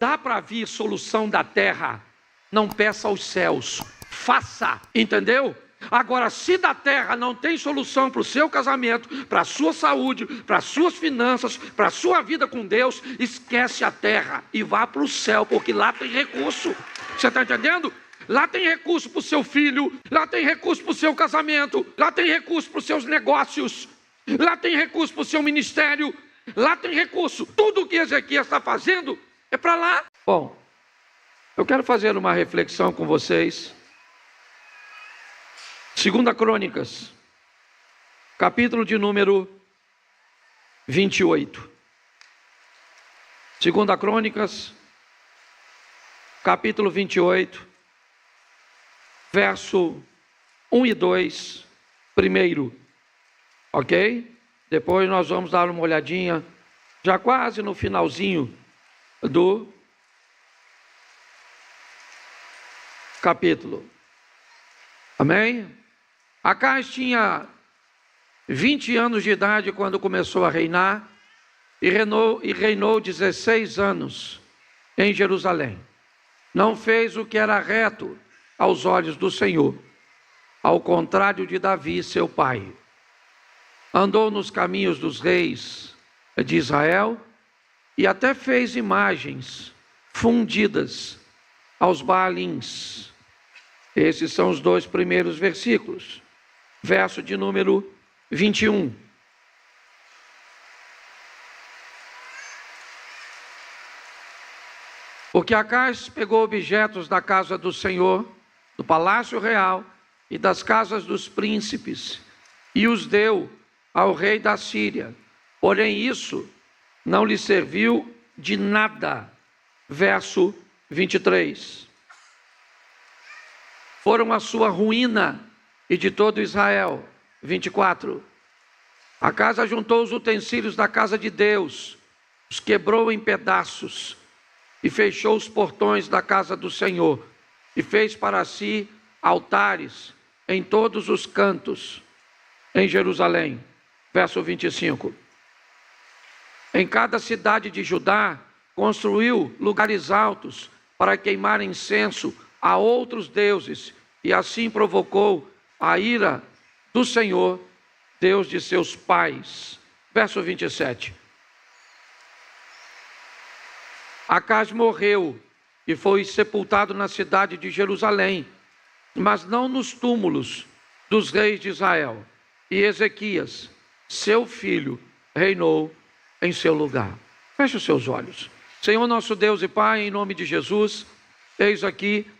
dá para vir solução da terra, não peça aos céus, faça, entendeu? Agora, se da terra não tem solução para o seu casamento, para a sua saúde, para as suas finanças, para a sua vida com Deus, esquece a terra e vá para o céu, porque lá tem recurso. Você está entendendo? Lá tem recurso para o seu filho, lá tem recurso para o seu casamento, lá tem recurso para os seus negócios, lá tem recurso para o seu ministério, lá tem recurso. Tudo o que Ezequias está fazendo é para lá. Bom, eu quero fazer uma reflexão com vocês. 2 Crônicas, capítulo de número 28. 2 Crônicas, capítulo 28, verso 1 e 2, primeiro, ok? Depois nós vamos dar uma olhadinha, já quase no finalzinho do capítulo. Amém? Acais tinha 20 anos de idade quando começou a reinar e reinou 16 anos em Jerusalém. Não fez o que era reto aos olhos do Senhor, ao contrário de Davi, seu pai. Andou nos caminhos dos reis de Israel e até fez imagens fundidas aos Baalins. Esses são os 2 primeiros versículos. Verso de número 21. Porque Acais pegou objetos da casa do Senhor, do palácio real e das casas dos príncipes, e os deu ao rei da Síria. Porém isso não lhe serviu de nada. Verso 23. Foram a sua ruína e de todo Israel. 24. Acais juntou os utensílios da casa de Deus, os quebrou em pedaços e fechou os portões da casa do Senhor e fez para si altares em todos os cantos em Jerusalém. Verso 25. Em cada cidade de Judá construiu lugares altos para queimar incenso a outros deuses, e assim provocou a ira do Senhor, Deus de seus pais. Verso 27. Acais morreu e foi sepultado na cidade de Jerusalém, mas não nos túmulos dos reis de Israel. E Ezequias, seu filho, reinou em seu lugar. Feche os seus olhos. Senhor nosso Deus e Pai, em nome de Jesus, eis aqui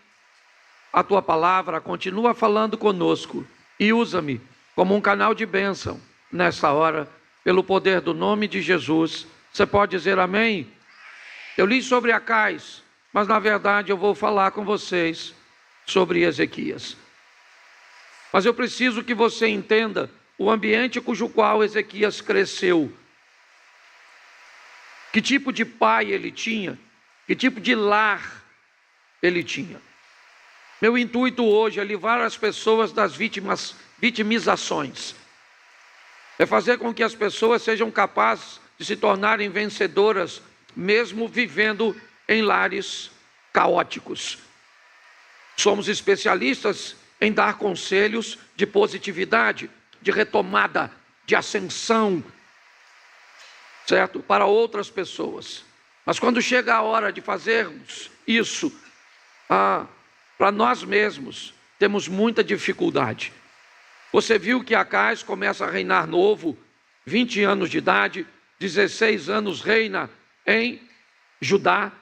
a Tua palavra, continua falando conosco e usa-me como um canal de bênção nessa hora, pelo poder do nome de Jesus. Você pode dizer amém? Eu li sobre Acais, mas na verdade eu vou falar com vocês sobre Ezequias. Mas eu preciso que você entenda o ambiente cujo qual Ezequias cresceu. Que tipo de pai ele tinha, que tipo de lar ele tinha. Meu intuito hoje é livrar as pessoas das vitimizações. É fazer com que as pessoas sejam capazes de se tornarem vencedoras, mesmo vivendo em lares caóticos. Somos especialistas em dar conselhos de positividade, de retomada, de ascensão, certo? Para outras pessoas. Mas quando chega a hora de fazermos isso, para nós mesmos, temos muita dificuldade. Você viu que Acais começa a reinar novo, 20 anos de idade, 16 anos reina em Judá,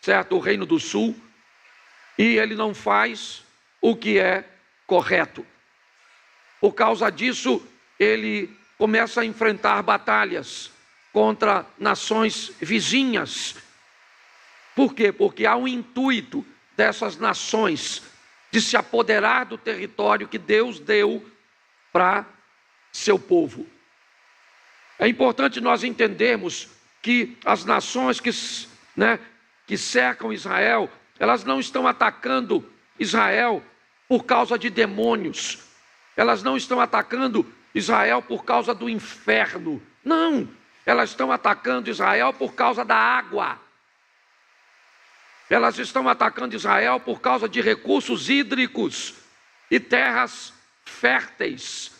certo? O reino do sul, e ele não faz o que é correto. Por causa disso, ele começa a enfrentar batalhas contra nações vizinhas. Por quê? Porque há um intuito dessas nações de se apoderar do território que Deus deu para seu povo. É importante nós entendermos que as nações que cercam Israel, elas não estão atacando Israel por causa de demônios. Elas não estão atacando Israel por causa do inferno. Não, elas estão atacando Israel por causa da água. Elas estão atacando Israel por causa de recursos hídricos e terras férteis.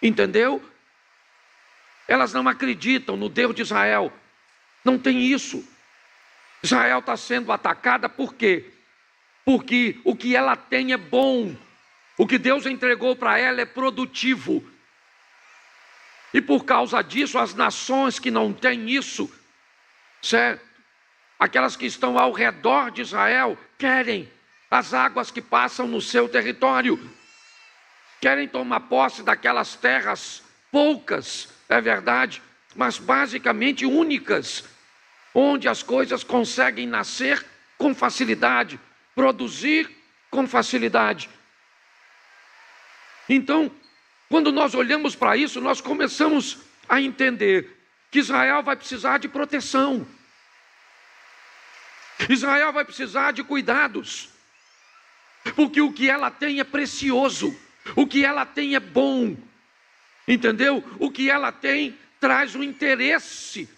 Entendeu? Elas não acreditam no Deus de Israel. Não tem isso. Israel está sendo atacada por quê? Porque o que ela tem é bom. O que Deus entregou para ela é produtivo. E por causa disso, as nações que não têm isso, certo? Aquelas que estão ao redor de Israel, querem as águas que passam no seu território. Querem tomar posse daquelas terras, poucas, é verdade, mas basicamente únicas, onde as coisas conseguem nascer com facilidade, produzir com facilidade. Então, quando nós olhamos para isso, nós começamos a entender que Israel vai precisar de proteção. Israel vai precisar de cuidados, porque o que ela tem é precioso, o que ela tem é bom, entendeu? O que ela tem traz o interesse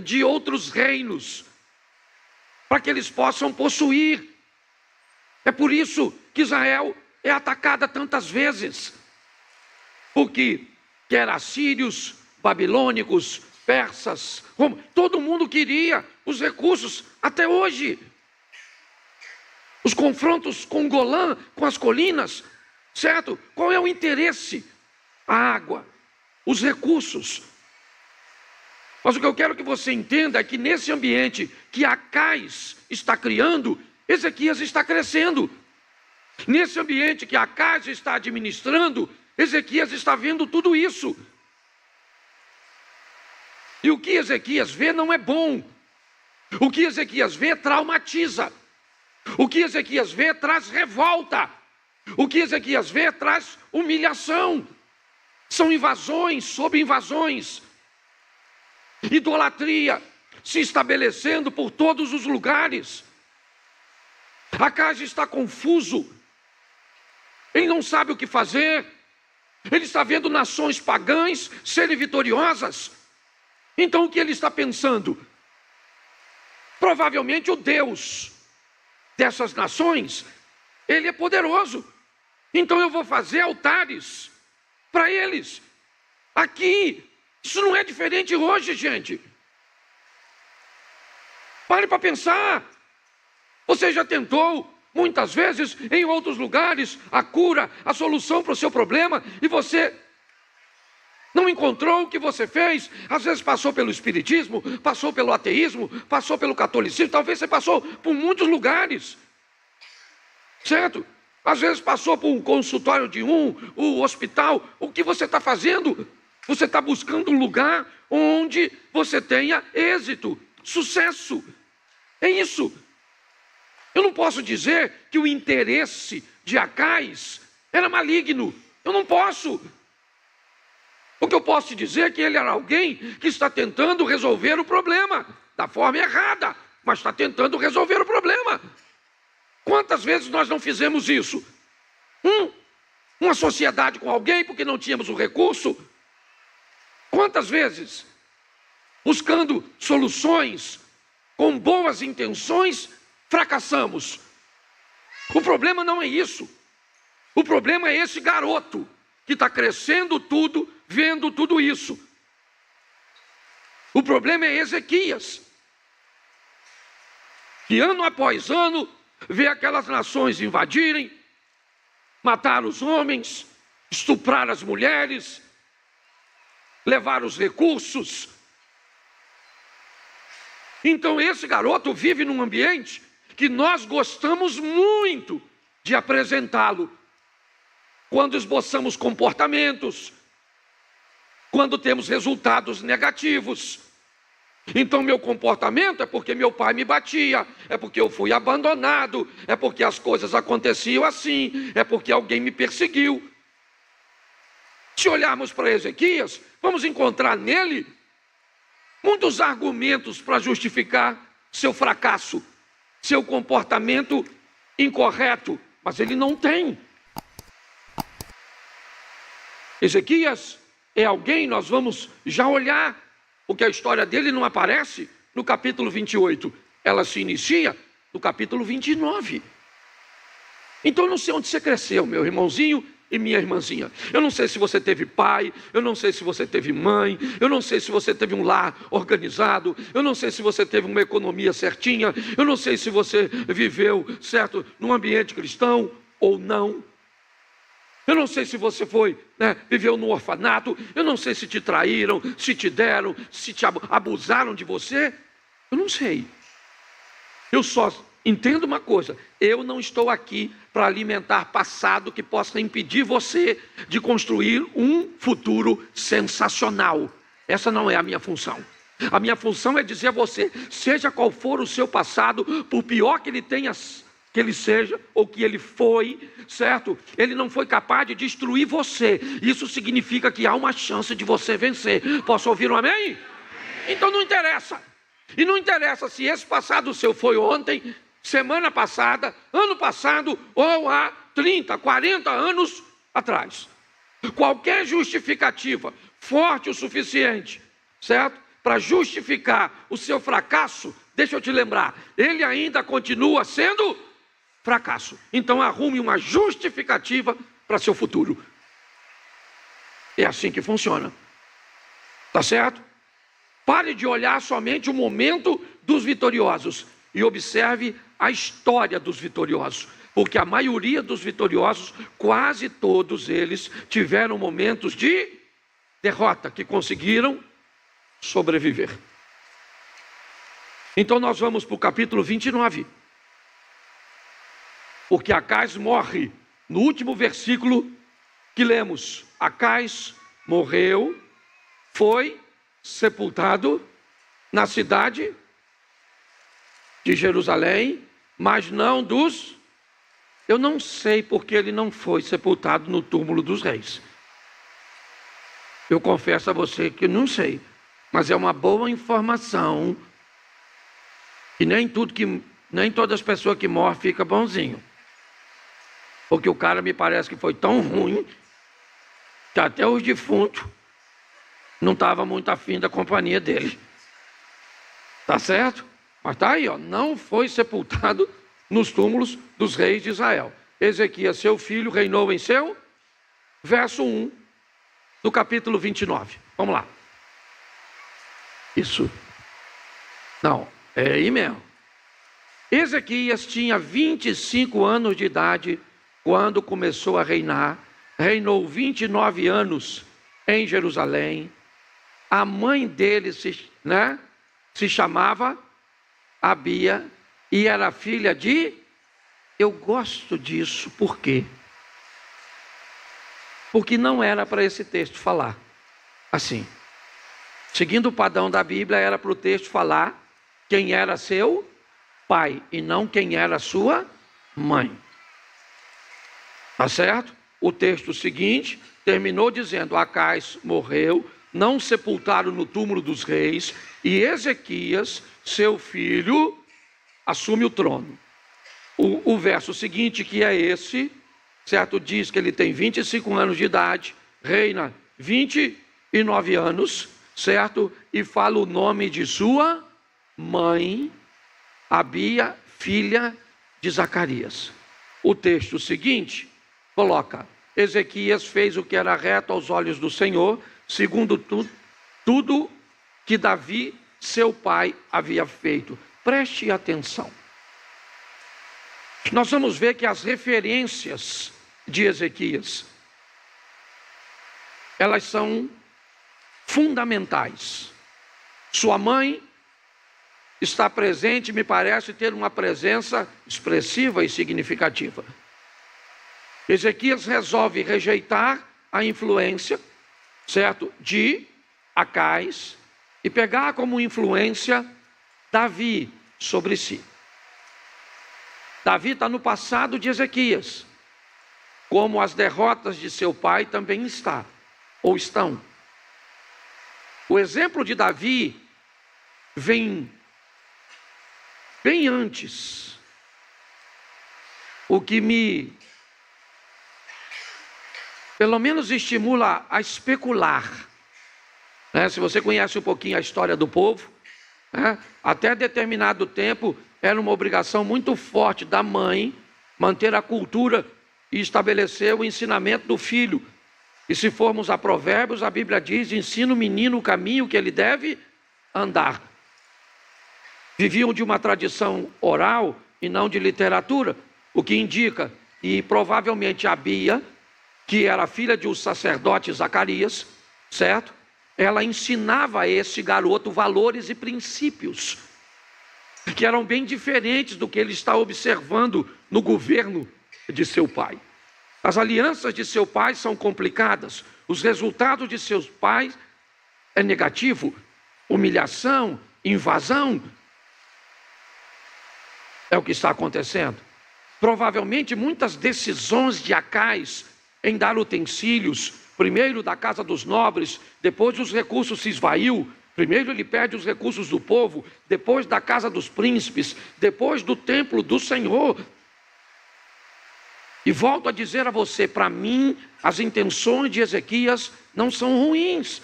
de outros reinos, para que eles possam possuir. É por isso que Israel é atacada tantas vezes, porque quer assírios, babilônicos, persas, todo mundo queria os recursos até hoje. Os confrontos com Golã, com as colinas, certo? Qual é o interesse? A água, os recursos. Mas o que eu quero que você entenda é que nesse ambiente que Acais está criando, Ezequias está crescendo. Nesse ambiente que Acais está administrando, Ezequias está vendo tudo isso. E o que Ezequias vê não é bom. O que Ezequias vê traumatiza. O que Ezequias vê traz revolta. O que Ezequias vê traz humilhação. São invasões sobre invasões. Idolatria se estabelecendo por todos os lugares. Acais está confuso. Ele não sabe o que fazer. Ele está vendo nações pagãs serem vitoriosas. Então o que ele está pensando? Provavelmente o Deus dessas nações, ele é poderoso. Então eu vou fazer altares para eles. Aqui, isso não é diferente hoje, gente. Pare para pensar. Você já tentou muitas vezes em outros lugares a cura, a solução para o seu problema, e você não encontrou. O que você fez? Às vezes passou pelo espiritismo, passou pelo ateísmo, passou pelo catolicismo, talvez você passou por muitos lugares, certo? Às vezes passou por um consultório de o hospital. O que você está fazendo? Você está buscando um lugar onde você tenha êxito, sucesso. É isso. Eu não posso dizer que o interesse de Acais era maligno. Eu não posso. O que eu posso te dizer é que ele era alguém que está tentando resolver o problema, da forma errada, mas está tentando resolver o problema. Quantas vezes nós não fizemos isso? Uma sociedade com alguém porque não tínhamos o recurso. Quantas vezes, buscando soluções com boas intenções, fracassamos? O problema não é isso. O problema é esse garoto que está crescendo tudo, vendo tudo isso. O problema é Ezequias, que ano após ano vê aquelas nações invadirem, matar os homens, estuprar as mulheres, levar os recursos. Então esse garoto vive num ambiente que nós gostamos muito de apresentá-lo. Quando esboçamos comportamentos, quando temos resultados negativos. Então meu comportamento é porque meu pai me batia, é porque eu fui abandonado, é porque as coisas aconteciam assim, é porque alguém me perseguiu. Se olharmos para Ezequias, vamos encontrar nele muitos argumentos para justificar seu fracasso, seu comportamento incorreto, mas ele não tem. Ezequias é alguém, nós vamos já olhar, porque a história dele não aparece no capítulo 28. Ela se inicia no capítulo 29. Então eu não sei onde você cresceu, meu irmãozinho e minha irmãzinha. Eu não sei se você teve pai, eu não sei se você teve mãe, eu não sei se você teve um lar organizado, eu não sei se você teve uma economia certinha, eu não sei se você viveu, certo, num ambiente cristão ou não. Eu não sei se você viveu no orfanato, eu não sei se te traíram, se te deram, se te abusaram de você, eu não sei. Eu só entendo uma coisa: eu não estou aqui para alimentar passado que possa impedir você de construir um futuro sensacional. Essa não é a minha função. A minha função é dizer a você, seja qual for o seu passado, por pior que ele seja, ou que ele foi, certo? Ele não foi capaz de destruir você. Isso significa que há uma chance de você vencer. Posso ouvir um amém? Então não interessa. E não interessa se esse passado seu foi ontem, semana passada, ano passado, ou há 30, 40 anos atrás. Qualquer justificativa forte o suficiente, certo? Para justificar o seu fracasso, deixa eu te lembrar, ele ainda continua sendo fracasso. Então arrume uma justificativa para seu futuro. É assim que funciona. Tá certo? Pare de olhar somente o momento dos vitoriosos e observe a história dos vitoriosos. Porque a maioria dos vitoriosos, quase todos eles, tiveram momentos de derrota, que conseguiram sobreviver. Então nós vamos para o capítulo 29. Porque Acais morre. No último versículo que lemos, Acais morreu, foi sepultado na cidade de Jerusalém, mas não dos... Eu não sei porque ele não foi sepultado no túmulo dos reis. Eu confesso a você que não sei, mas é uma boa informação. E nem todas as pessoas que morrem ficam bonzinho. Porque o cara me parece que foi tão ruim que até os defuntos não estavam muito afim da companhia dele. Tá certo? Mas tá aí, ó, não foi sepultado nos túmulos dos reis de Israel. Ezequias, seu filho, reinou em seu... Verso 1 do capítulo 29. Vamos lá. Isso. Não, é aí mesmo. Ezequias tinha 25 anos de idade quando começou a reinar. Reinou 29 anos em Jerusalém. A mãe dele se chamava Abia e era filha de... Eu gosto disso, por quê? Porque não era para esse texto falar assim. Seguindo o padrão da Bíblia, era para o texto falar quem era seu pai e não quem era sua mãe. Tá certo? O texto seguinte terminou dizendo: Acais morreu, não sepultaram no túmulo dos reis, e Ezequias, seu filho, assume o trono. O verso seguinte, que é esse, certo? Diz que ele tem 25 anos de idade, reina 29 anos, certo? E fala o nome de sua mãe, Abia, filha de Zacarias. O texto seguinte coloca: Ezequias fez o que era reto aos olhos do Senhor, segundo tudo que Davi, seu pai, havia feito. Preste atenção. Nós vamos ver que as referências de Ezequias, elas são fundamentais. Sua mãe está presente, me parece ter uma presença expressiva e significativa. Ezequias resolve rejeitar a influência, certo, de Acais e pegar como influência Davi sobre si. Davi está no passado de Ezequias, como as derrotas de seu pai também estão. O exemplo de Davi vem bem antes. O que me, pelo menos, estimula a especular. Se você conhece um pouquinho a história do povo, até determinado tempo, era uma obrigação muito forte da mãe manter a cultura e estabelecer o ensinamento do filho. E se formos a Provérbios, a Bíblia diz: ensina o menino o caminho que ele deve andar. Viviam de uma tradição oral e não de literatura, o que indica, e provavelmente a Bia, que era filha de um sacerdote Zacarias, certo? Ela ensinava a esse garoto valores e princípios, que eram bem diferentes do que ele está observando no governo de seu pai. As alianças de seu pai são complicadas, os resultados de seus pais é negativo, humilhação, invasão. É o que está acontecendo. Provavelmente muitas decisões de Acais em dar utensílios, primeiro da casa dos nobres, depois os recursos se esvaiu. Primeiro ele perde os recursos do povo, depois da casa dos príncipes, depois do templo do Senhor. E volto a dizer a você, para mim, as intenções de Ezequias não são ruins.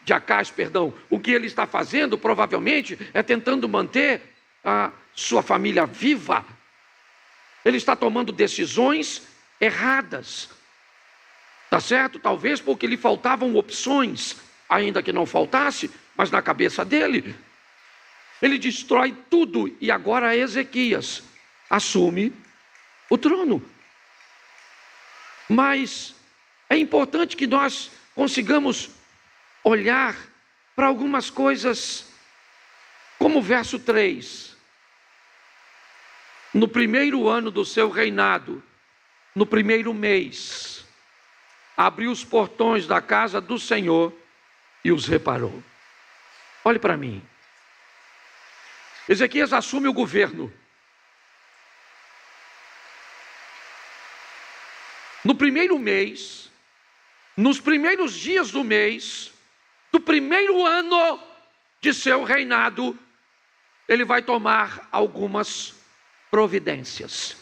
De Acais, perdão. O que ele está fazendo, provavelmente, é tentando manter a sua família viva. Ele está tomando decisões erradas. Tá certo? Talvez porque lhe faltavam opções, ainda que não faltasse, mas na cabeça dele. Ele destrói tudo e agora Ezequias assume o trono. Mas é importante que nós consigamos olhar para algumas coisas, como o verso 3. No primeiro ano do seu reinado, no primeiro mês, abriu os portões da casa do Senhor e os reparou. Olhe para mim. Ezequias assume o governo. No primeiro mês, nos primeiros dias do mês, do primeiro ano de seu reinado, ele vai tomar algumas providências.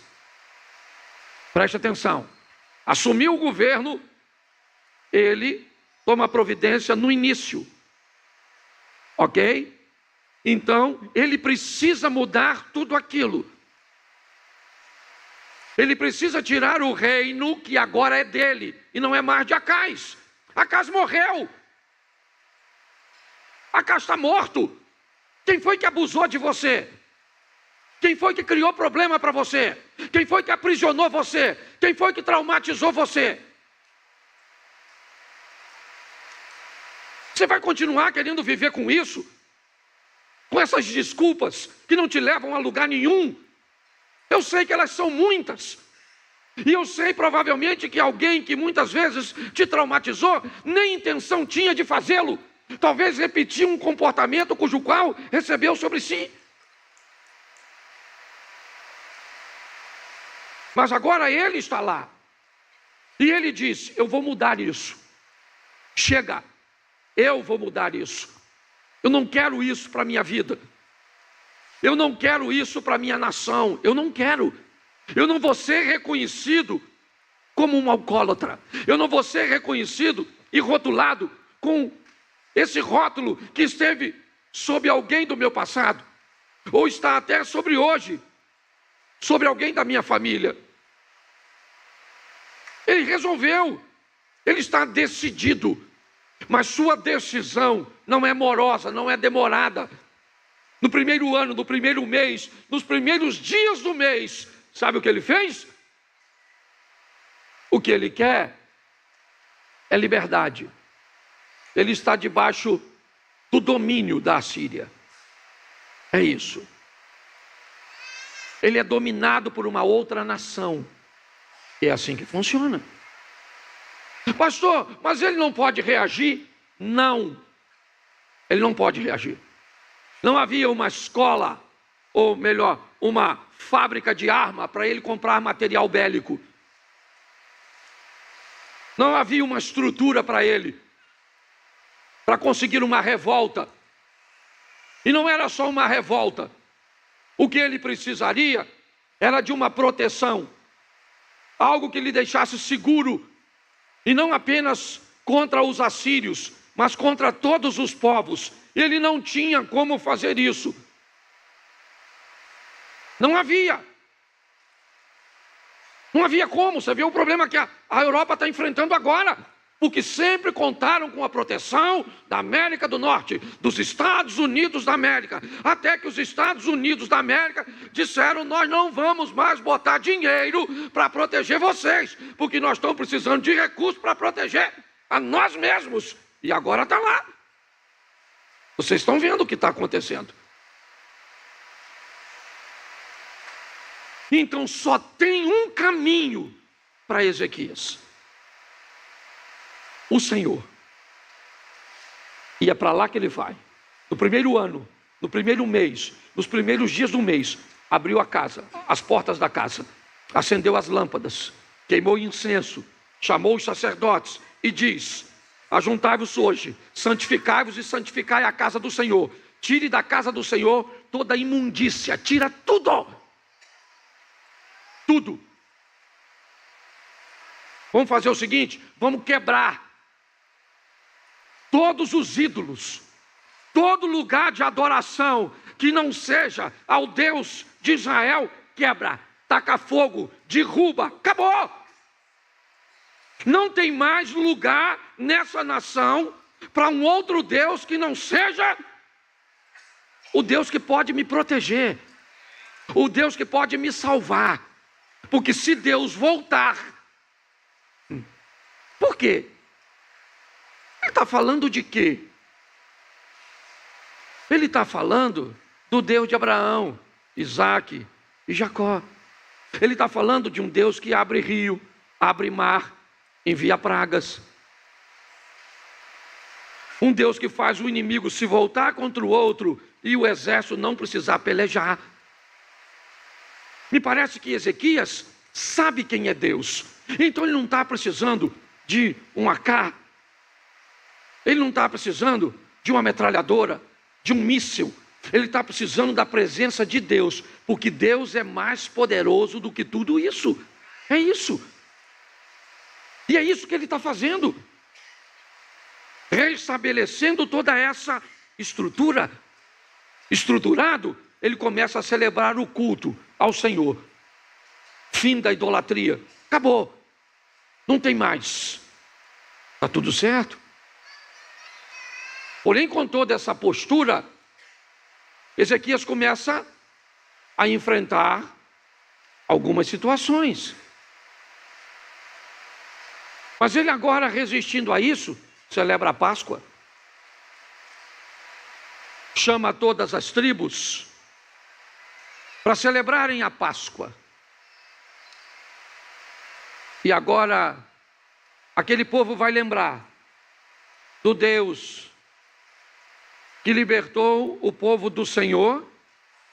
Preste atenção. Assumiu o governo, ele toma providência no início. Ok? Então, ele precisa mudar tudo aquilo. Ele precisa tirar o reino que agora é dele, e não é mais de Acais. Acais morreu. Acais está morto. Quem foi que abusou de você? Quem foi que criou problema para você? Quem foi que aprisionou você? Quem foi que traumatizou você? Você vai continuar querendo viver com isso? Com essas desculpas que não te levam a lugar nenhum? Eu sei que elas são muitas. E eu sei provavelmente que alguém que muitas vezes te traumatizou, nem intenção tinha de fazê-lo. Talvez repetir um comportamento cujo qual recebeu sobre si. Mas agora ele está lá. E ele diz: eu vou mudar isso. Chega, eu vou mudar isso. Eu não quero isso para a minha vida. Eu não quero isso para a minha nação. Eu não quero. Eu não vou ser reconhecido como um alcoólatra. Eu não vou ser reconhecido e rotulado com esse rótulo que esteve sobre alguém do meu passado, ou está até sobre hoje, sobre alguém da minha família. Ele resolveu. Ele está decidido. Mas sua decisão não é morosa, não é demorada. No primeiro ano, no primeiro mês, nos primeiros dias do mês, sabe o que ele fez? O que ele quer é liberdade. Ele está debaixo do domínio da Assíria. É isso. Ele é dominado por uma outra nação. É assim que funciona. Pastor, mas ele não pode reagir? Não. Ele não pode reagir. Não havia uma escola, ou melhor, uma fábrica de arma para ele comprar material bélico. Não havia uma estrutura para ele, para conseguir uma revolta. E não era só uma revolta. O que ele precisaria era de uma proteção. Algo que lhe deixasse seguro. E não apenas contra os assírios, mas contra todos os povos. Ele não tinha como fazer isso. Não havia. Não havia como. Você vê o problema que a Europa está enfrentando agora. Porque sempre contaram com a proteção da América do Norte, dos Estados Unidos da América. Até que os Estados Unidos da América disseram: nós não vamos mais botar dinheiro para proteger vocês, porque nós estamos precisando de recursos para proteger a nós mesmos. E agora está lá. Vocês estão vendo o que está acontecendo. Então só tem um caminho para Ezequias: o Senhor. E é para lá que ele vai. No primeiro ano, no primeiro mês, nos primeiros dias do mês, abriu a casa, as portas da casa, acendeu as lâmpadas, queimou incenso, chamou os sacerdotes e diz: ajuntai-vos hoje, santificai-vos e santificai a casa do Senhor. Tire da casa do Senhor toda a imundícia, tira tudo. Tudo. Vamos fazer o seguinte: vamos quebrar todos os ídolos, todo lugar de adoração que não seja ao Deus de Israel, quebra, taca fogo, derruba, acabou. Não tem mais lugar nessa nação para um outro Deus que não seja o Deus que pode me proteger, o Deus que pode me salvar. Porque se Deus voltar, por quê? Ele está falando de quê? Ele está falando do Deus de Abraão, Isaque e Jacó. Ele está falando de um Deus que abre rio, abre mar, envia pragas. Um Deus que faz o inimigo se voltar contra o outro e o exército não precisar pelejar. Me parece que Ezequias sabe quem é Deus. Então ele não está precisando de um AK. Ele não está precisando de uma metralhadora, de um míssil. Ele está precisando da presença de Deus. Porque Deus é mais poderoso do que tudo isso. É isso. E é isso que ele está fazendo. Reestabelecendo toda essa estrutura. Estruturado, ele começa a celebrar o culto ao Senhor. Fim da idolatria. Acabou. Não tem mais. Está tudo certo. Porém, com toda essa postura, Ezequias começa a enfrentar algumas situações. Mas ele agora, resistindo a isso, celebra a Páscoa. Chama todas as tribos para celebrarem a Páscoa. E agora, aquele povo vai lembrar do Deus que libertou o povo do Senhor,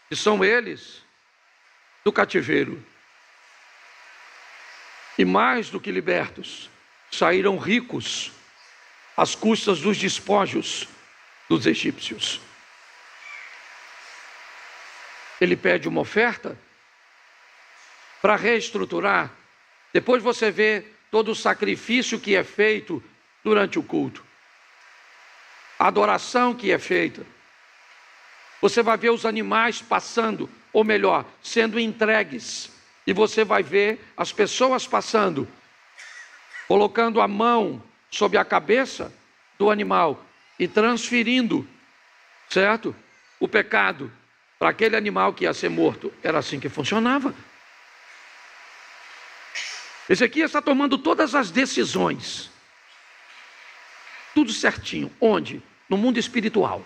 que são eles, do cativeiro. E mais do que libertos, saíram ricos às custas dos despojos dos egípcios. Ele pede uma oferta para reestruturar. Depois você vê todo o sacrifício que é feito durante o culto. A adoração que é feita. Você vai ver os animais passando, ou melhor, sendo entregues. E você vai ver as pessoas passando, colocando a mão sobre a cabeça do animal e transferindo, certo? O pecado para aquele animal que ia ser morto. Era assim que funcionava. Ezequias está tomando todas as decisões. Tudo certinho. Onde? No mundo espiritual.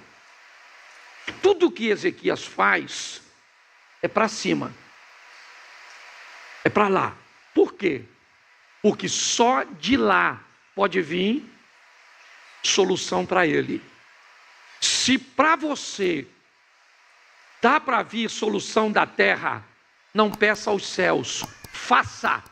Tudo que Ezequias faz é para cima. É para lá. Por quê? Porque só de lá pode vir solução para ele. Se para você dá para vir solução da terra, não peça aos céus, faça.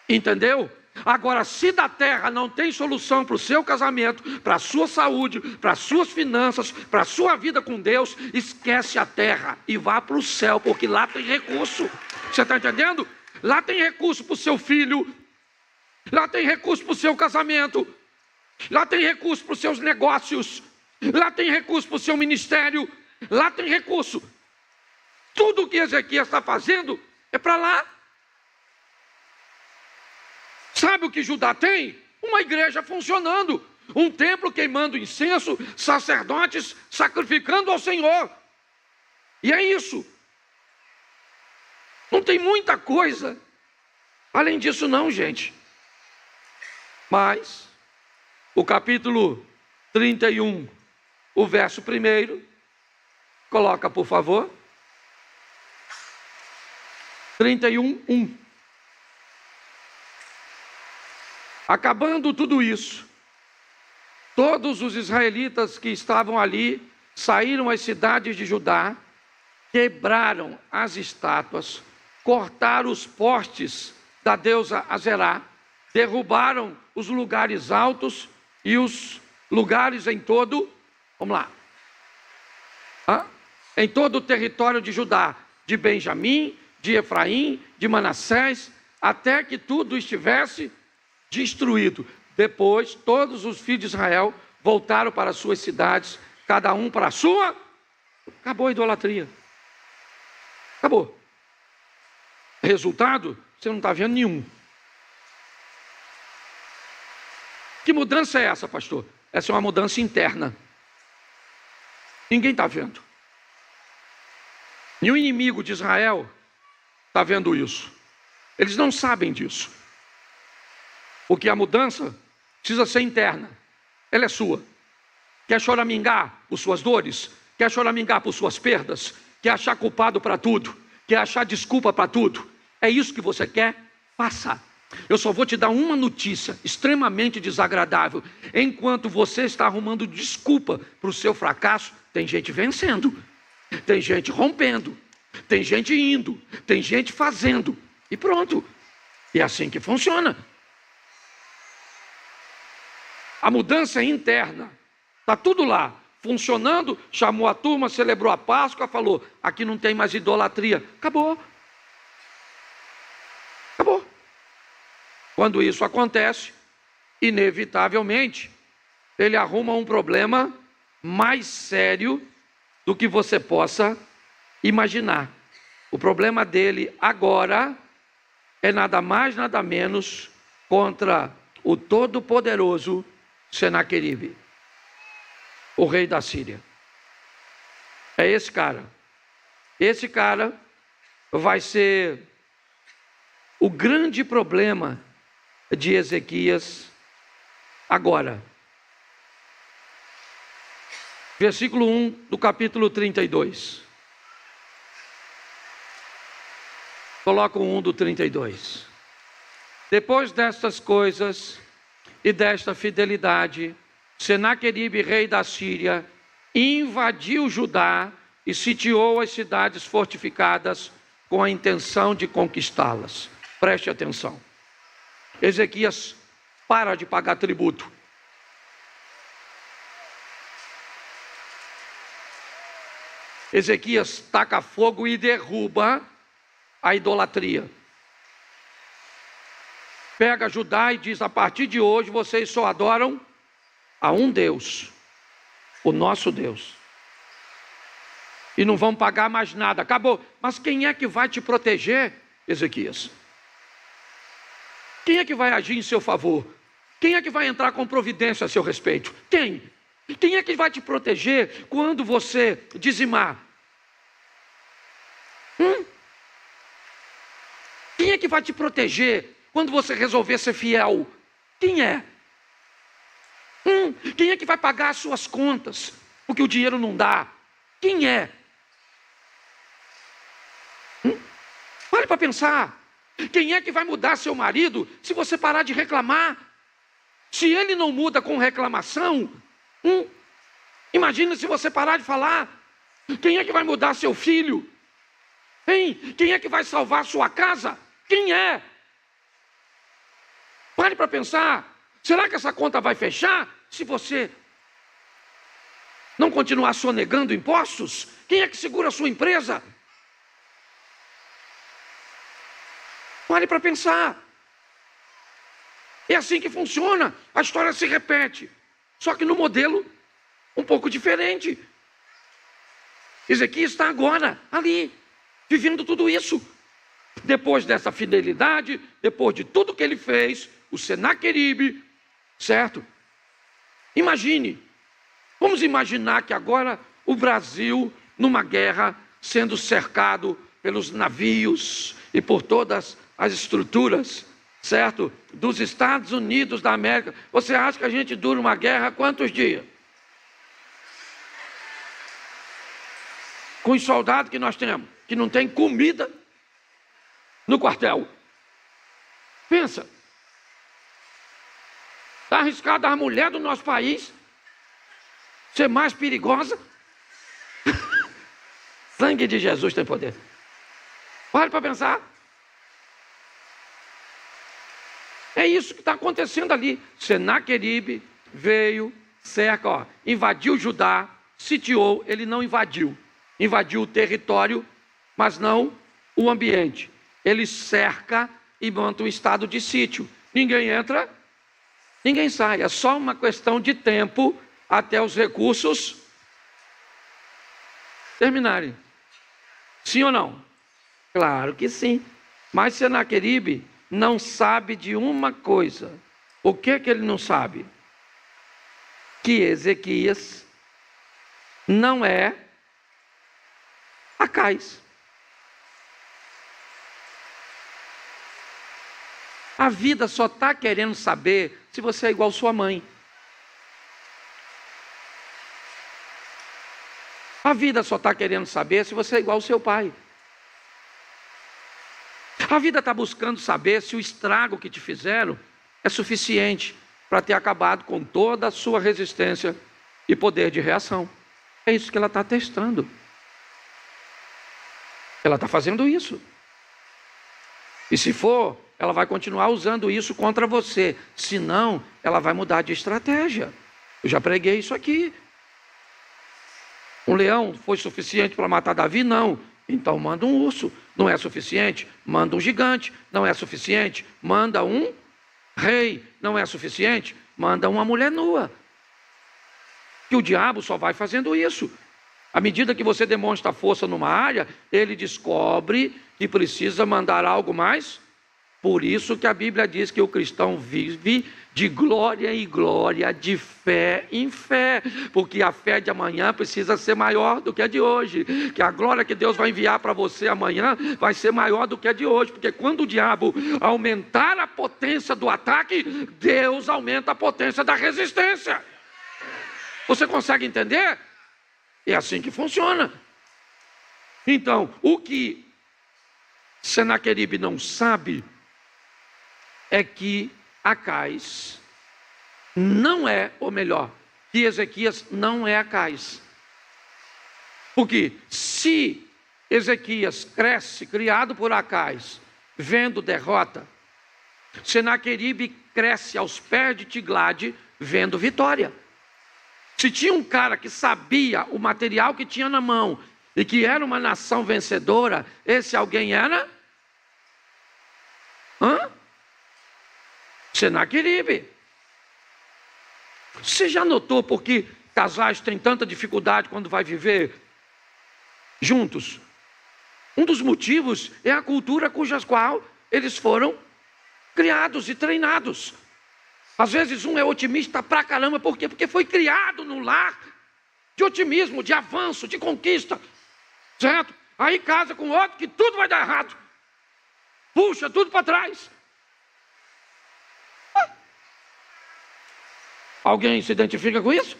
Entendeu? Agora, se da terra não tem solução para o seu casamento, para a sua saúde, para as suas finanças, para a sua vida com Deus, esquece a terra e vá para o céu, porque lá tem recurso. Você está entendendo? Lá tem recurso para o seu filho, lá tem recurso para o seu casamento, lá tem recurso para os seus negócios, lá tem recurso para o seu ministério, lá tem recurso. Tudo o que Ezequias está fazendo é para lá. Sabe o que Judá tem? Uma igreja funcionando, um templo queimando incenso, sacerdotes sacrificando ao Senhor. E é isso. Não tem muita coisa além disso não, gente. Mas o capítulo 31, o verso 1, coloca por favor. 31, 1. Acabando tudo isso, todos os israelitas que estavam ali saíram às cidades de Judá, quebraram as estátuas, cortaram os postes da deusa Azerá, derrubaram os lugares altos e os lugares em todo, vamos lá, em todo o território de Judá, de Benjamim, de Efraim, de Manassés, até que tudo estivesse destruído. Depois, todos os filhos de Israel voltaram para suas cidades, cada um para a sua. Acabou a idolatria. Acabou. Resultado, você não está vendo nenhum. Que mudança é essa, pastor? Essa é uma mudança interna. Ninguém está vendo. Nenhum inimigo de Israel está vendo isso. Eles não sabem disso. Porque a mudança precisa ser interna. Ela é sua. Quer choramingar por suas dores? Quer choramingar por suas perdas? Quer achar culpado para tudo? Quer achar desculpa para tudo? É isso que você quer? Faça. Eu só vou te dar uma notícia extremamente desagradável. Enquanto você está arrumando desculpa para o seu fracasso, tem gente vencendo. Tem gente rompendo. Tem gente indo. Tem gente fazendo. E pronto. E é assim que funciona. A mudança é interna, está tudo lá, funcionando, chamou a turma, celebrou a Páscoa, falou, aqui não tem mais idolatria, acabou. Acabou. Quando isso acontece, inevitavelmente, ele arruma um problema mais sério do que você possa imaginar. O problema dele agora é nada mais, nada menos contra o Todo-Poderoso Senaqueribe, o rei da Síria. É esse cara. Esse cara vai ser o grande problema de Ezequias agora. Versículo 1 do capítulo 32. Coloca o 1 do 32. Depois destas coisas e desta fidelidade, Senaqueribe, rei da Síria, invadiu Judá e sitiou as cidades fortificadas com a intenção de conquistá-las. Preste atenção. Ezequias para de pagar tributo. Ezequias taca fogo e derruba a idolatria. Pega Judá e diz, a partir de hoje vocês só adoram a um Deus, o nosso Deus. E não vão pagar mais nada, acabou. Mas quem é que vai te proteger, Ezequias? Quem é que vai agir em seu favor? Quem é que vai entrar com providência a seu respeito? Quem? Quem é que vai te proteger quando você dizimar? Quem é que vai te proteger quando você resolver ser fiel? Quem é? Quem é que vai pagar as suas contas? Porque o dinheiro não dá. Quem é? Pare para pensar. Quem é que vai mudar seu marido se você parar de reclamar? Se ele não muda com reclamação, imagina se você parar de falar. Quem é que vai mudar seu filho? Hein? Quem é que vai salvar sua casa? Quem é? Pare para pensar. Será que essa conta vai fechar se você não continuar sonegando impostos? Quem é que segura a sua empresa? Pare para pensar. É assim que funciona. A história se repete. Só que no modelo um pouco diferente. Ezequias está agora ali. vivendo tudo isso. Depois dessa fidelidade, depois de tudo que ele fez, o Senaqueribe, certo? Imagine, vamos imaginar que agora o Brasil, numa guerra, sendo cercado pelos navios e por todas as estruturas, certo? Dos Estados Unidos da América. Você acha que a gente dura uma guerra quantos dias? Com os soldados que nós temos, que não tem comida no quartel. Pensa. Está arriscado a mulher do nosso país ser mais perigosa? Sangue de Jesus tem poder. Pare para pensar. É isso que está acontecendo ali. Senaqueribe veio, cerca, invadiu Judá, sitiou, ele não invadiu. Invadiu o território, mas não o ambiente. Ele cerca e monta um estado de sítio. Ninguém entra, ninguém sai. É só uma questão de tempo até os recursos terminarem. Sim ou não? Claro que sim. Mas Senaqueribe não sabe de uma coisa. O que ele não sabe? Que Ezequias não é Acais. A vida só está querendo saber se você é igual sua mãe. A vida só está querendo saber se você é igual ao seu pai. A vida está buscando saber se o estrago que te fizeram é suficiente para ter acabado com toda a sua resistência e poder de reação. É isso que ela está testando. Ela está fazendo isso. E se for, ela vai continuar usando isso contra você. Se não, ela vai mudar de estratégia. Eu já preguei isso aqui. Um leão foi suficiente para matar Davi? Não. Então manda um urso. Não é suficiente? Manda um gigante. Não é suficiente? Manda um rei. Não é suficiente? Manda uma mulher nua. Que o diabo só vai fazendo isso. À medida que você demonstra força numa área, ele descobre que precisa mandar algo mais. Por isso que a Bíblia diz que o cristão vive de glória em glória, de fé em fé, porque a fé de amanhã precisa ser maior do que a de hoje, que a glória que Deus vai enviar para você amanhã vai ser maior do que a de hoje, porque quando o diabo aumentar a potência do ataque, Deus aumenta a potência da resistência. Você consegue entender? É assim que funciona. Então, o que Senaqueribe não sabe é que Acais não é, ou melhor, que Ezequias não é Acais. Porque se Ezequias cresce, criado por Acais, vendo derrota, Senaqueribe cresce aos pés de Tiglade, vendo vitória. Se tinha um cara que sabia o material que tinha na mão e que era uma nação vencedora, esse alguém era? Senaqueribe. Você já notou por que casais têm tanta dificuldade quando vai viver juntos? Um dos motivos é a cultura cuja qual eles foram criados e treinados. Às vezes um é otimista pra caramba, por quê? Porque foi criado num lar de otimismo, de avanço, de conquista, certo? Aí casa com outro que tudo vai dar errado, puxa tudo para trás. Alguém se identifica com isso?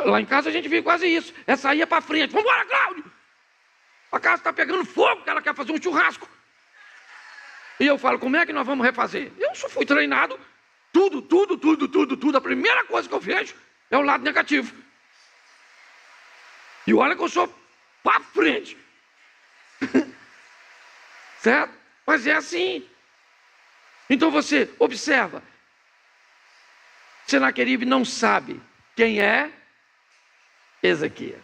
Lá em casa a gente vive quase isso. Essa aí é para frente. Vamos embora, Cláudio! A casa está pegando fogo, que ela quer fazer um churrasco. E eu falo, como é que nós vamos refazer? Eu só fui treinado. Tudo. A primeira coisa que eu vejo é o lado negativo. E olha que eu sou para frente. Certo? Mas é assim. Então você observa. Senaqueribe não sabe quem é Ezequias.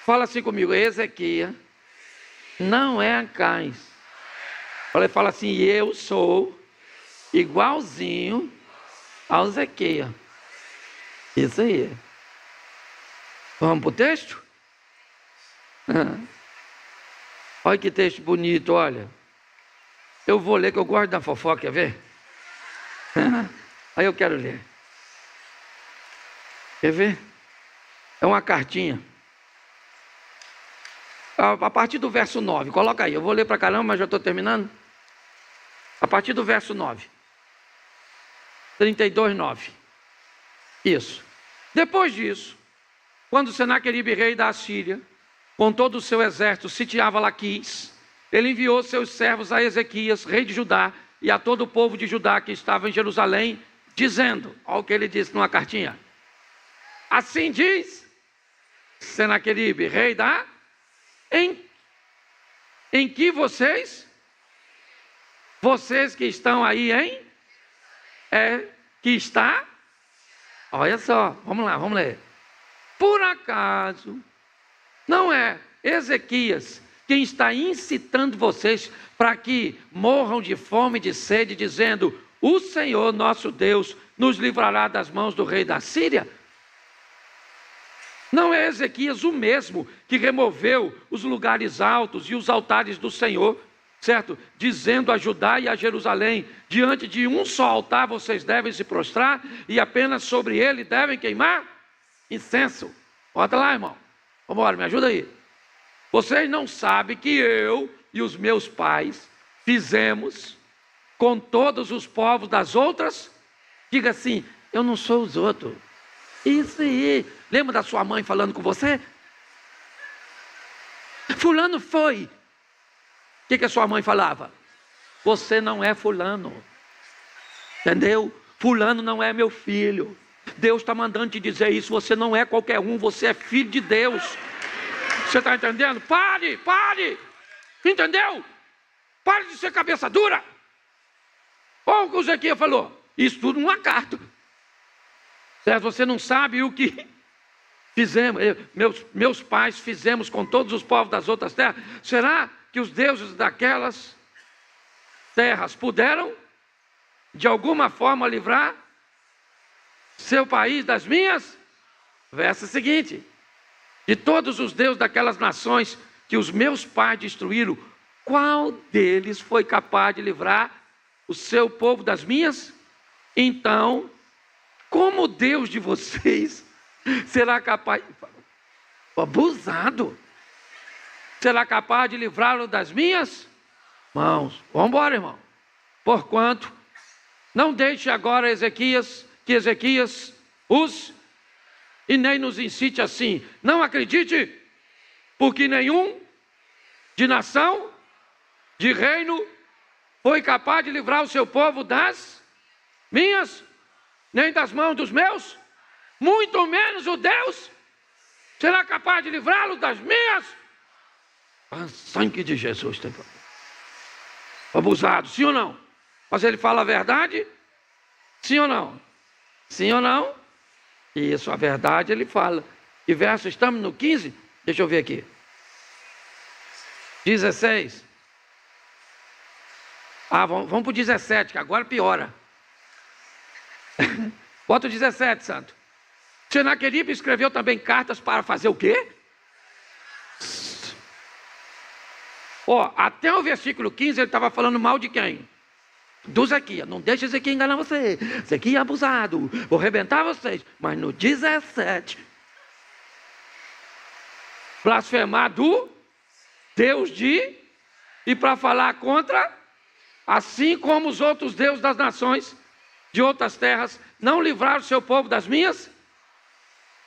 Fala assim comigo, Ezequias não é Acais. Fala assim, eu sou igualzinho ao Ezequias. Isso aí. Vamos para o texto? Olha que texto bonito, olha. Eu vou ler, que eu gosto da fofoca, quer ver? Aí eu quero ler. Quer ver? É uma cartinha. A partir do verso 9, coloca aí. Eu vou ler para caramba, mas já estou terminando. A partir do verso 9. 32:9. Isso. Depois disso, quando Senaqueribe, rei da Assíria, com todo o seu exército, sitiava Laquis, ele enviou seus servos a Ezequias, rei de Judá, e a todo o povo de Judá que estava em Jerusalém, dizendo, olha o que ele disse numa cartinha: assim diz Senaqueribe, rei da... Em que vocês que estão aí que está, olha só, vamos lá, vamos ler. Por acaso não é Ezequias quem está incitando vocês para que morram de fome e de sede, dizendo: o Senhor nosso Deus nos livrará das mãos do rei da Síria? Não é Ezequias o mesmo que removeu os lugares altos e os altares do Senhor, certo? Dizendo a Judá e a Jerusalém: diante de um só altar vocês devem se prostrar, e apenas sobre ele devem queimar incenso. Bota lá, irmão. Vamos embora, me ajuda aí. Vocês não sabem que eu e os meus pais fizemos com todos os povos das outras? Diga assim: eu não sou os outros. Isso aí. Lembra da sua mãe falando com você? Fulano foi. O que a sua mãe falava? Você não é fulano. Entendeu? Fulano não é meu filho. Deus está mandando te dizer isso. Você não é qualquer um, você é filho de Deus. Você está entendendo? Pare. Entendeu? Pare de ser cabeça dura. Olha o que o Ezequias falou. Isso tudo numa carta. Certo? Você não sabe o que fizemos. Meus pais fizemos com todos os povos das outras terras. Será que os deuses daquelas terras puderam, de alguma forma, livrar seu país das minhas? Verso seguinte: de todos os deuses daquelas nações que os meus pais destruíram, qual deles foi capaz de livrar o seu povo das minhas? Então, como o Deus de vocês será capaz... Abusado! Será capaz de livrá-lo das minhas mãos? Vamos embora, irmão. Porquanto, não deixe agora que Ezequias os... e nem nos incite assim. Não acredite, porque nenhum de nação, de reino, foi capaz de livrar o seu povo das minhas, nem das mãos dos meus, muito menos o Deus será capaz de livrá-lo das minhas. O sangue de Jesus tem poder. Abusado, sim ou não? Mas ele fala a verdade? Sim ou não? Sim ou não? Isso, a verdade ele fala. Que verso estamos? No 15? Deixa eu ver aqui. 16. Vamos para o 17, que agora piora. Bota o 17, santo. Senaqueribe escreveu também cartas para fazer o quê? Até o versículo 15 ele estava falando mal de quem? Do Ezequias. Não deixe Ezequias enganar você. Ezequias é abusado. Vou arrebentar vocês. Mas no 17, blasfemar do Deus e para falar contra, assim como os outros deuses das nações de outras terras não livraram o seu povo das minhas,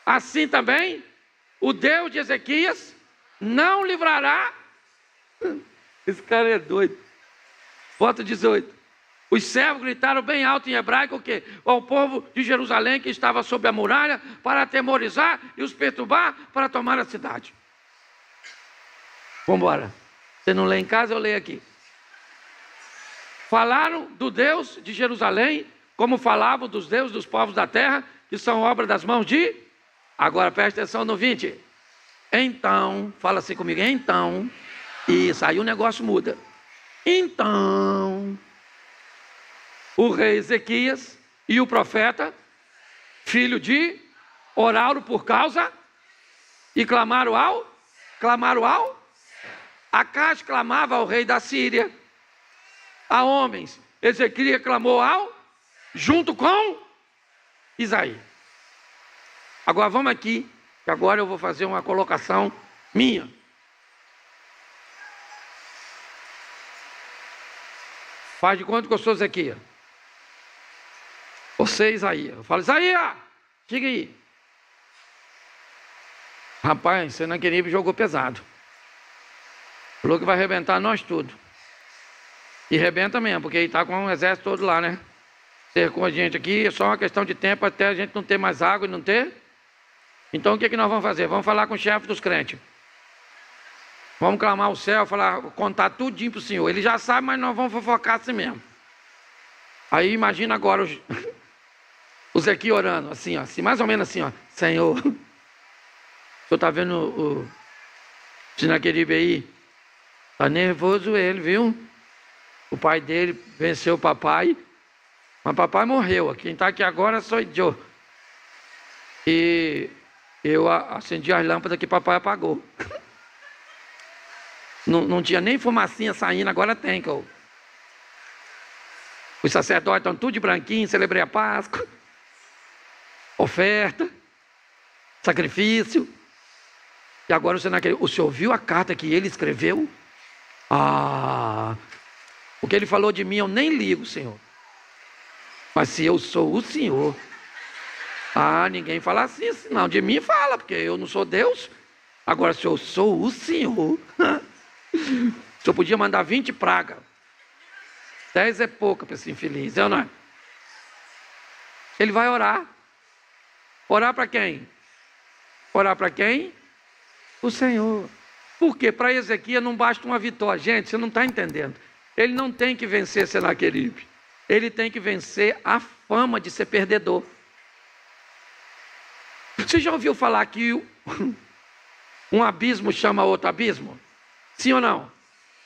assim também o Deus de Ezequias não livrará. Esse cara é doido. Bota 18. Os servos gritaram bem alto em hebraico o quê? Ao povo de Jerusalém que estava sob a muralha, para atemorizar e os perturbar para tomar a cidade. Vamos embora. Você não lê em casa, eu leio aqui. Falaram do Deus de Jerusalém, como falavam dos deuses dos povos da terra, que são obra das mãos de... Agora presta atenção no 20. Então, fala assim comigo, então... Isso, aí o negócio muda. Então, o rei Ezequias e o profeta, filho de, oraram por causa e clamaram ao clamaram ao? Acais clamava ao rei da Síria, a homens. Ezequias clamou ao? Junto com Isaías. Agora vamos aqui, que agora eu vou fazer uma colocação minha. Faz de conta que eu sou Ezequias. Você é Isaías. Eu falo, Isaías, chega aí. Rapaz, Senaqueribe jogou pesado. Falou que vai arrebentar nós tudo. E arrebenta mesmo, porque ele está com um exército todo lá, né? Cercou a gente aqui, é só uma questão de tempo até a gente não ter mais água e não ter. Então o que nós vamos fazer? Vamos falar com o chefe dos crentes. Vamos clamar ao céu, contar tudinho para o Senhor. Ele já sabe, mas nós vamos fofocar assim mesmo. Aí imagina agora o Zequias orando, assim, ó, assim, mais ou menos assim, ó. Senhor, o senhor está vendo o Senaqueribe aí? Está nervoso ele, viu? O pai dele venceu o papai, mas papai morreu. Quem está aqui agora sou eu. E eu acendi as lâmpadas que papai apagou. Não tinha nem fumacinha saindo, agora tem. Os sacerdotes estão tudo de branquinho, celebrei a Páscoa. Oferta, sacrifício. E agora o senhor viu a carta que ele escreveu? O que ele falou de mim eu nem ligo, Senhor. Mas se eu sou o Senhor, ninguém fala assim, não. De mim fala, porque eu não sou Deus. Agora, se eu sou o Senhor, o senhor podia mandar 20 pragas. 10 é pouco para esse infeliz, eu não é? Ele vai orar. Orar para quem? Orar para quem? O Senhor. Por quê? Para Ezequias não basta uma vitória. Gente, você não está entendendo. Ele não tem que vencer Senaqueribe. Ele tem que vencer a fama de ser perdedor. Você já ouviu falar que um abismo chama outro abismo? Sim ou não?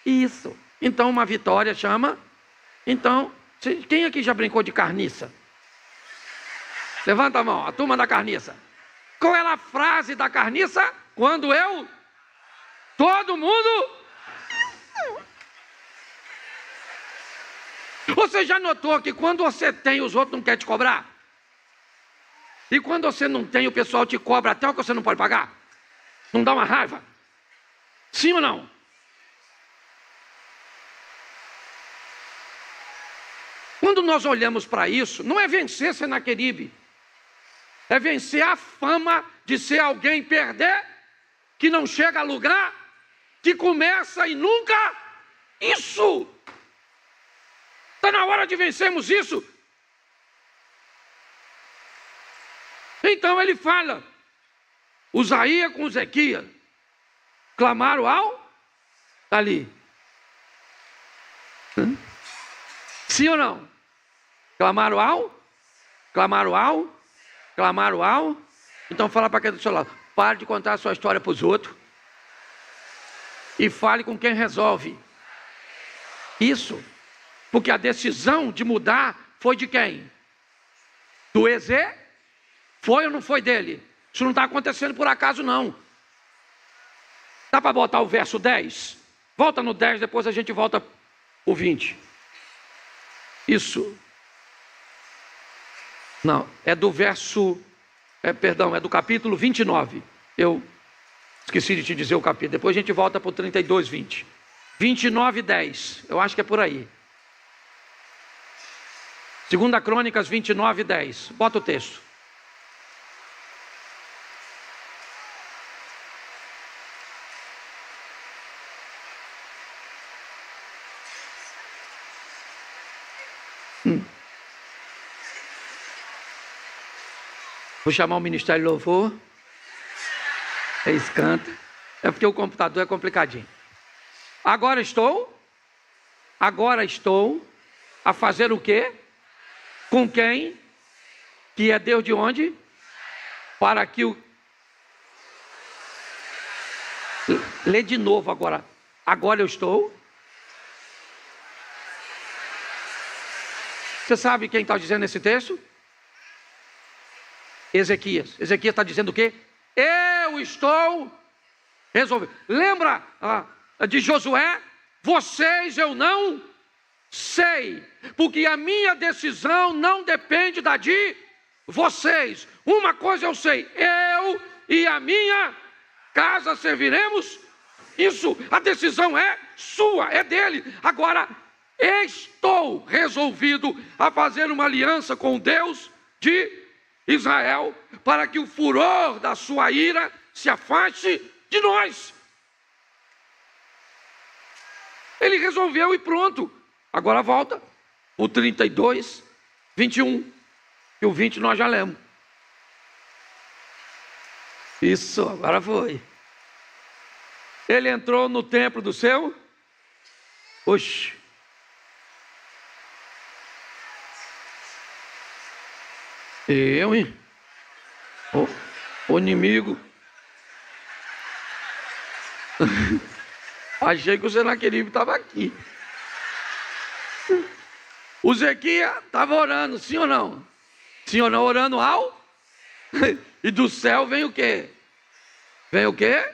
Isso. Então uma vitória chama... Então, quem aqui já brincou de carniça? Levanta a mão, a turma da carniça. Qual era a frase da carniça? Quando eu... Todo mundo... Você já notou que quando você tem, os outros não querem te cobrar? E quando você não tem, o pessoal te cobra até o que você não pode pagar? Não dá uma raiva? Sim ou não? Quando nós olhamos para isso, não é vencer Senaqueribe. É vencer a fama de ser alguém perder, que não chega a lugar, que começa e nunca... Isso! Está na hora de vencermos isso. Então ele fala, Usaías com Ezequias clamaram ao... Ali. Sim ou não? Clamaram ao? Clamaram ao? Clamaram ao? Então fala para quem do seu lado. Pare de contar a sua história para os outros. E fale com quem resolve. Isso. Porque a decisão de mudar foi de quem? Do Ezê? Foi ou não foi dele? Isso não está acontecendo por acaso não. Dá para botar o verso 10? Volta no 10, depois a gente volta o 20. Isso. Não, é do verso... é do capítulo 29. Eu esqueci de te dizer o capítulo. Depois a gente volta para o 32, 20. 29, 10. Eu acho que é por aí. 2 Crônicas 29, 10. Bota o texto. Vou chamar o Ministério de Louvor. Eles cantam. É porque o computador é complicadinho. Agora estou a fazer o quê? Com quem? Que é Deus de onde? Para que o... Lê de novo agora. Agora eu estou. Você sabe quem está dizendo esse texto? Ezequias. Ezequias está dizendo o quê? Eu estou resolveu. Lembra de Josué? Vocês eu não sei, porque a minha decisão não depende da de vocês. Uma coisa eu sei, eu e a minha casa serviremos. Isso, a decisão é sua, é dele. Agora, estou resolvido a fazer uma aliança com Deus de Israel, para que o furor da sua ira se afaste de nós. Ele resolveu e pronto. Agora volta o 32, 21, e o 20 nós já lemos. Isso, agora foi. Ele entrou no templo do seu. Oxe. Hein? O inimigo. Achei que o Senaqueribe estava aqui. O Zequias estava orando, sim ou não? Sim ou não? Orando ao? E do céu vem o quê? Vem o quê?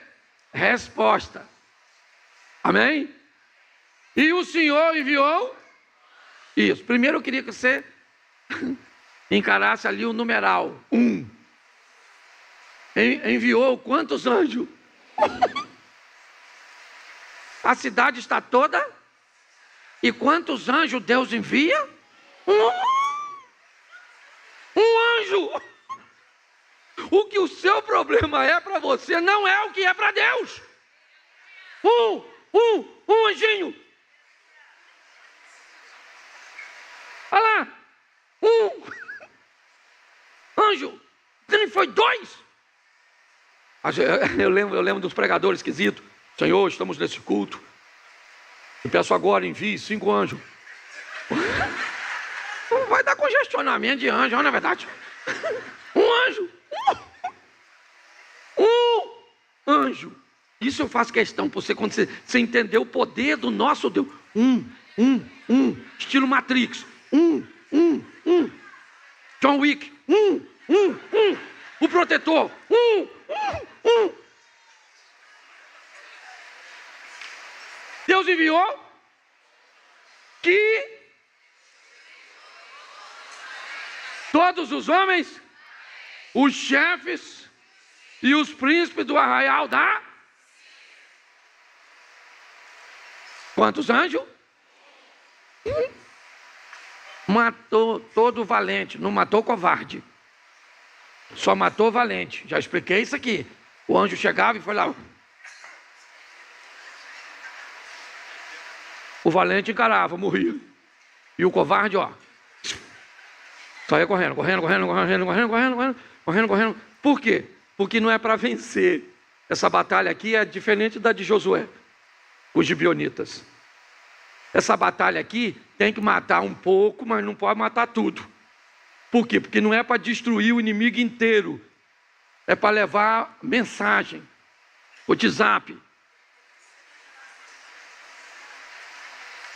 Resposta. Amém? E o Senhor enviou isso. Primeiro eu queria que você encarasse ali o numeral 1. Enviou quantos anjos? A cidade está toda. E quantos anjos Deus envia? Um anjo. O que o seu problema é para você não é o que é para Deus. Um anjinho. Olha lá. Anjo. Nem foi 2. Eu lembro dos pregadores esquisitos. Senhor, estamos nesse culto. Eu peço agora, envie 5 anjos. Não vai dar congestionamento de anjo, não é verdade? Um anjo. Um anjo. Isso eu faço questão para você, quando você entender o poder do nosso Deus. Estilo Matrix. John Wick. O protetor. Deus enviou que todos os homens, os chefes e os príncipes do arraial da... Quantos anjos? Matou todo valente, não matou covarde. Só matou valente. Já expliquei isso aqui. O anjo chegava e foi lá. O valente encarava, morria. E o covarde, saia correndo. Por quê? Porque não é para vencer. Essa batalha aqui é diferente da de Josué, os gibeonitas. Essa batalha aqui tem que matar um pouco, mas não pode matar tudo. Por quê? Porque não é para destruir o inimigo inteiro. É para levar mensagem, o WhatsApp.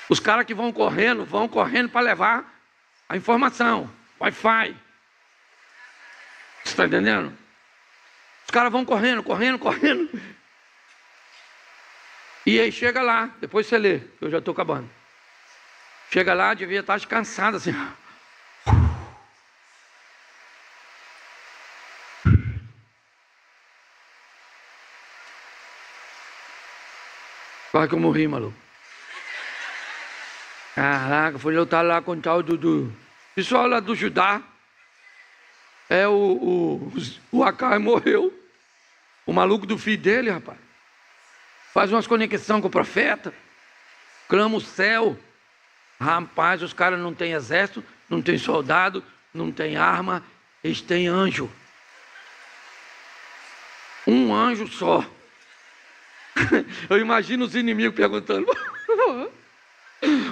Os caras que vão correndo para levar a informação, Wi-Fi. Você está entendendo? Os caras vão correndo. E aí chega lá, depois você lê, eu já estou acabando. Chega lá, devia estar descansado assim. Quase que eu morri, maluco. Caraca, foi lutar lá com o tal do pessoal lá do Judá. O Acai morreu. O maluco do filho dele, rapaz. Faz umas conexões com o profeta. Clama o céu. Rapaz, os caras não têm exército, não tem soldado, não tem arma. Eles têm anjo. Um anjo só. Eu imagino os inimigos perguntando.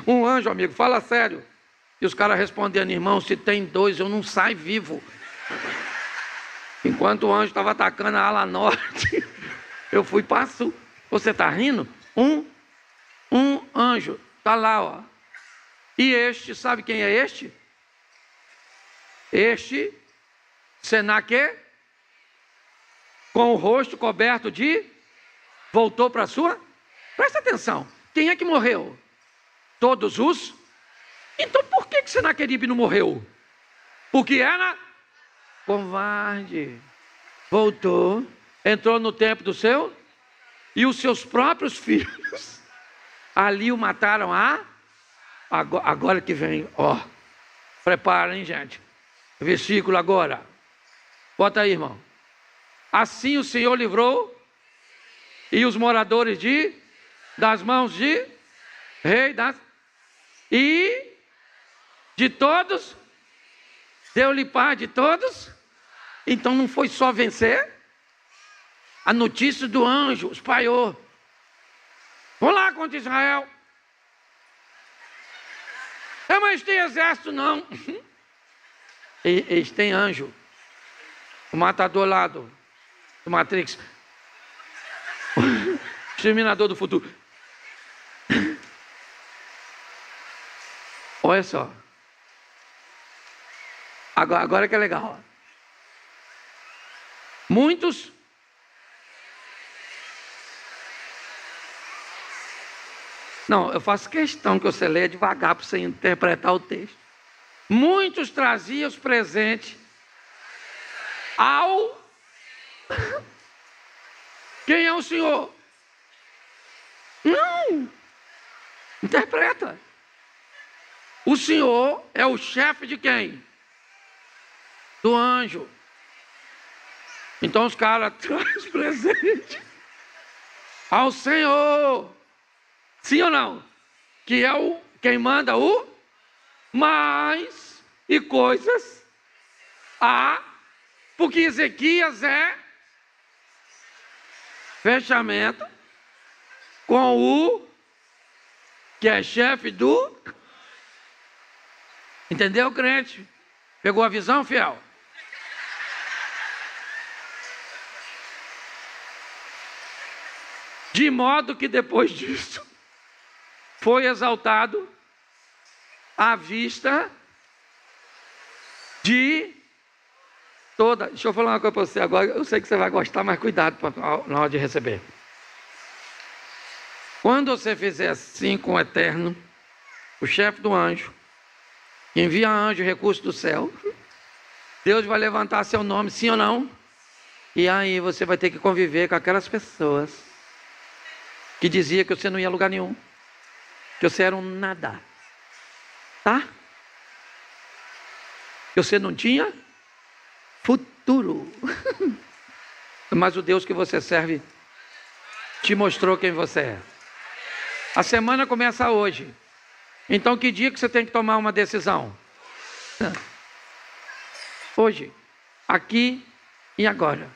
Um anjo, amigo, fala sério. E os caras respondendo, irmão, se tem 2, eu não saio vivo. Enquanto o anjo estava atacando a ala norte, eu fui para sul. Você está rindo? Um anjo, está lá, E este, sabe quem é este? Este, Senaque, com o rosto coberto de voltou para a sua? Presta atenção. Quem é que morreu? Todos os? Então por que Senaqueribe não morreu? Porque era covarde. Voltou, entrou no templo do seu, e os seus próprios filhos ali o mataram agora que vem, ó. Preparem, gente. Versículo agora. Bota aí, irmão. Assim o Senhor livrou e os moradores das mãos de rei e de todos, deu-lhe paz de todos. Então não foi só vencer, a notícia do anjo espalhou. Vamos lá contra Israel. Mas tem exército não. Eles têm anjo. O matador lá do Matrix. O exterminador do futuro. Olha só. Agora que é legal. Muitos não, eu faço questão que você leia devagar para você interpretar o texto. Muitos traziam os presentes ao... Quem é o Senhor? Não. Interpreta. O Senhor é o chefe de quem? Do anjo. Então os caras trazem os presentes ao Senhor. Sim ou não? Que é quem manda mais e coisas porque Ezequias é fechamento com o que é chefe do... Entendeu, crente? Pegou a visão, fiel? De modo que depois disso foi exaltado à vista de toda... Deixa eu falar uma coisa para você agora. Eu sei que você vai gostar, mas cuidado na hora de receber. Quando você fizer assim com o Eterno, o chefe do anjo, envia anjo recurso do céu, Deus vai levantar seu nome, sim ou não? E aí você vai ter que conviver com aquelas pessoas que diziam que você não ia a lugar nenhum, que você era um nada, tá? Que você não tinha futuro. Mas o Deus que você serve te mostrou quem você é. A semana começa hoje. Então que dia que você tem que tomar uma decisão? Hoje, aqui e agora.